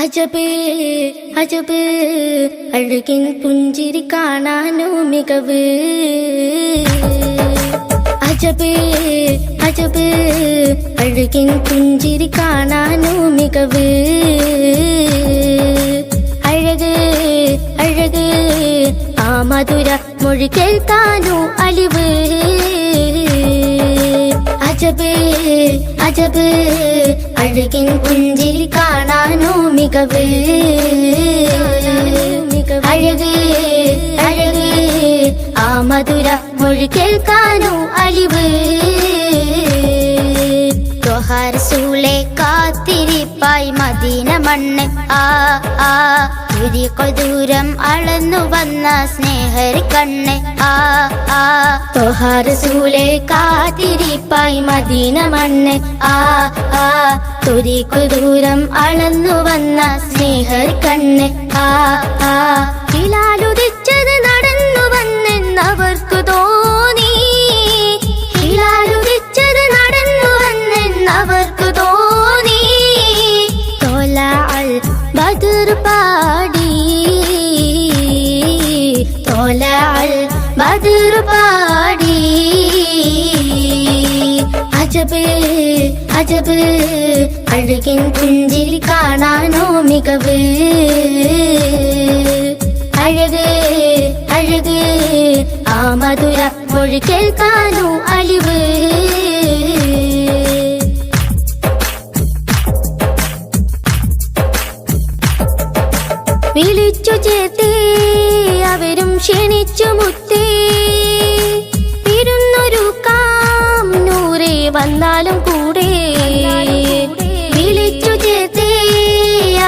അജബ് അജബ് അഴകിൻ പുഞ്ചിരി കാണാനോ മികവ്. അജബ് അജബ് അഴകിൻ പുഞ്ചിരി കാണാനോ മികവ്. അഴക് അഴക് ആ മധുര മൊഴി കേൾക്കാനോ അലിവ്. അജബ് അജബ് അഴകിൻ പുഞ്ചിരി കാണാനോ മികവ്. അഴക് അഴക് ആ മധുര മൊഴി കേൾക്കാനോ അലിവ്. റസൂലെ കാത്തിരിപ്പായി മദീന മണ്ണ് ആ ദൂരം അളന്നു വന്ന സ്നേഹരി കണ്ണ് ആ റസൂലെ കാത്തിരിപ്പായി മദീന മണ്ണ് ആ ദൂരം അളന്നു വന്ന സ്നേഹരി കണ്ണ് ആ ഹിലാലുദിച്ചത് നടന്നു വന്നെന്നവർക്ക് തോന്നി. ഹിലാലുദിച്ചത് നടന്നു വന്നെന്നവർക്ക് തോന്നി. തോലഅൽ ബദർ പാടി തോലഅൽ ബദർ പാടി. അജബ് അജബ് അഴകിൻ പുഞ്ചിരി കാണാനോ മികവ്. അഴക് അഴക് ആ മധുര മൊഴി കേൾക്കാനോ അലിവ്. വിളിച്ചു ചേർത്തേ അവരും ക്ഷണിച്ചു മുത്തേ. ഇരുന്നൊരുക്കാം നൂറേ വന്നാലും കൂടെ. വിളിച്ചു ചേർത്തേ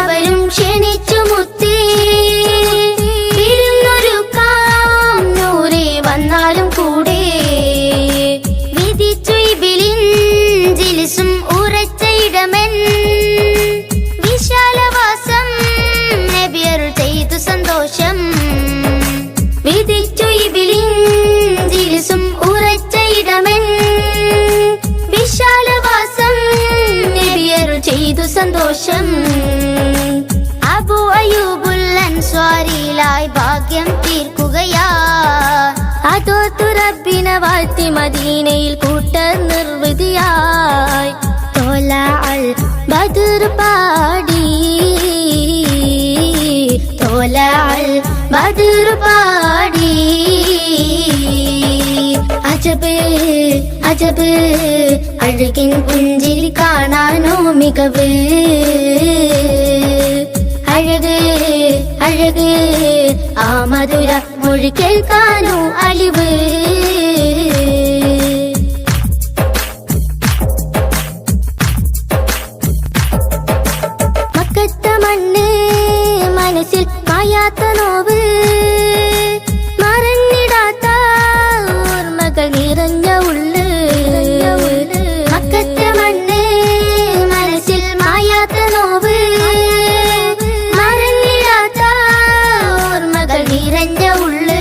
അവരും ക്ഷണിച്ചു മുത്തേ. ഇരുന്നൊരുക്കാം നൂറേ വന്നാലും കൂടെ. വിധിച്ചു ഇബിലിൻജിലിസും ഉറച്ച ഇടമൻ. വിശാലവാസം നബിയർ ചെയ്തു സന്തോഷം. വിധിച്ചു ഇബിലിൻജിലിസും ഉറച്ച ഇടമൻ. വിശാലവാസം നബിയർ ചെയ്തു സന്തോഷം. അബൂ അയ്യൂബുൽ അൻസ്വാരിയിലായി ഭാഗ്യം തീർക്കുകയാ. അതോർത്തു റബ്ബിനെ വാഴ്ത്തി മദീനയിൽ കൂട്ടർ നിർവൃതിയായി. തോലഅൽ ബദർ പാടി തോലഅൽ ബദർ പാടി. അജബ് അജബ് അഴകിൻ പുഞ്ചിരി കാണാനോ മികവ്. അഴക് അഴക് ആ മധുര മൊഴി കേൾക്കാനോ അലിവ്. മക്കത്തെ മണ്ണ് മനസ്സിൽ മായാത്ത നോവ്. മറന്നിടാത്ത ഓർമ്മകൾ നിറഞ്ഞ ഉള്ള്. മക്കത്തെ മണ്ണ് മനസ്സിൽ മായാത്ത നോവ്. മറന്നിടാത്ത ഓർമ്മകൾ നിറഞ്ഞ ഉള്ള്.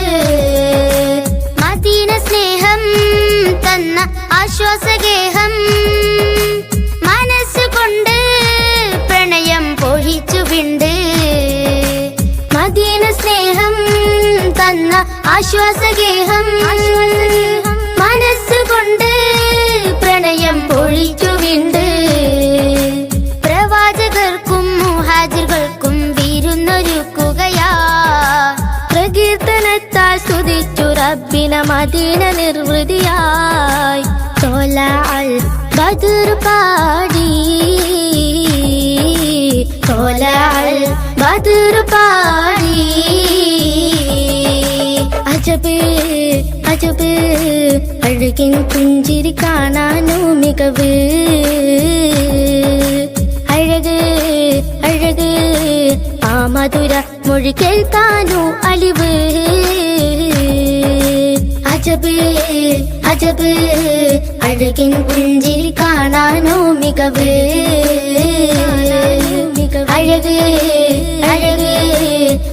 മദീന സ്നേഹം തന്ന ആശ്വാസഗേഹം. മനസ്സുകൊണ്ട് പ്രണയം പൊഴിച്ചു വിണ്ട്. മദീന സ്നേഹം തന്ന ആശ്വാസഗേഹം. മനസ്സുകൊണ്ട് പ്രണയം പൊഴിച്ചു വിണ്ട്. പ്രവാചകർക്കും മുഹാജിറുകൾക്കും വിരുന്നൊരുക്കുകയാ. പ്രകീർത്തനത്താൽ സ്തുതിച്ചു റബ്ബിനെ മദീന നിർവൃതിയായി. തോലഅൽ ബദർ പാടി തോലഅൽ ബദർ പാടി. അജബ് അജബ് അഴകിൻ പുഞ്ചിരി കാണാനോ മികവ്. അഴക് അഴക് ആ മധുര മൊഴി കേൾക്കാനോ അലിവ്. അജബ് അജബ് അഴകിൻ പുഞ്ചിരി കാണാനോ മികവ്. അഴക് അഴക്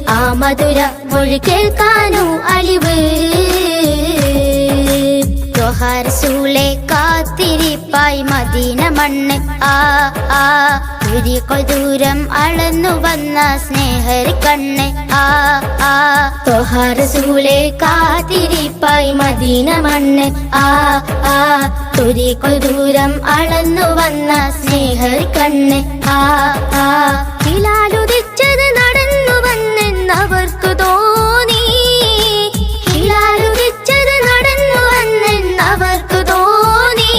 ആ മധുര മൊഴി കേൾക്കാനോ അലിവ്. റസൂലെ കാത്തിരിപ്പായി മദീന മണ്ണ് ആ തുരികൾ ദൂരം അളന്നു വന്ന സ്നേഹർ കണ്ണ് ത്വഹ റസൂലേ കാത്തിരിപ്പായി മദീന മണ്ണ് തുരികൾ ദൂരം അളന്നു വന്ന സ്നേഹർ കണ്ണ് ഹിലാലുദിച്ചത് നടന്നു വന്നെന്നവർക്ക് തോന്നി ഹിലാലുദിച്ചത് നടന്നു വന്നെന്നവർക്ക് തോന്നി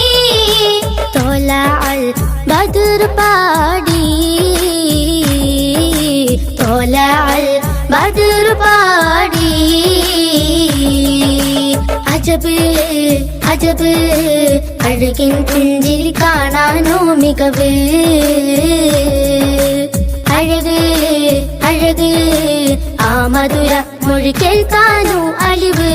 തൊലഅൽ ബദർ പാടി തൊലഅൽ ബദർ പാടി അജബ് അജബ് അഴകിൻ പുഞ്ചിരി കാണാനോ മികവ് അഴക് അഴക് ആ മധുര മൊഴി കേൾക്കാനോ അലിവ്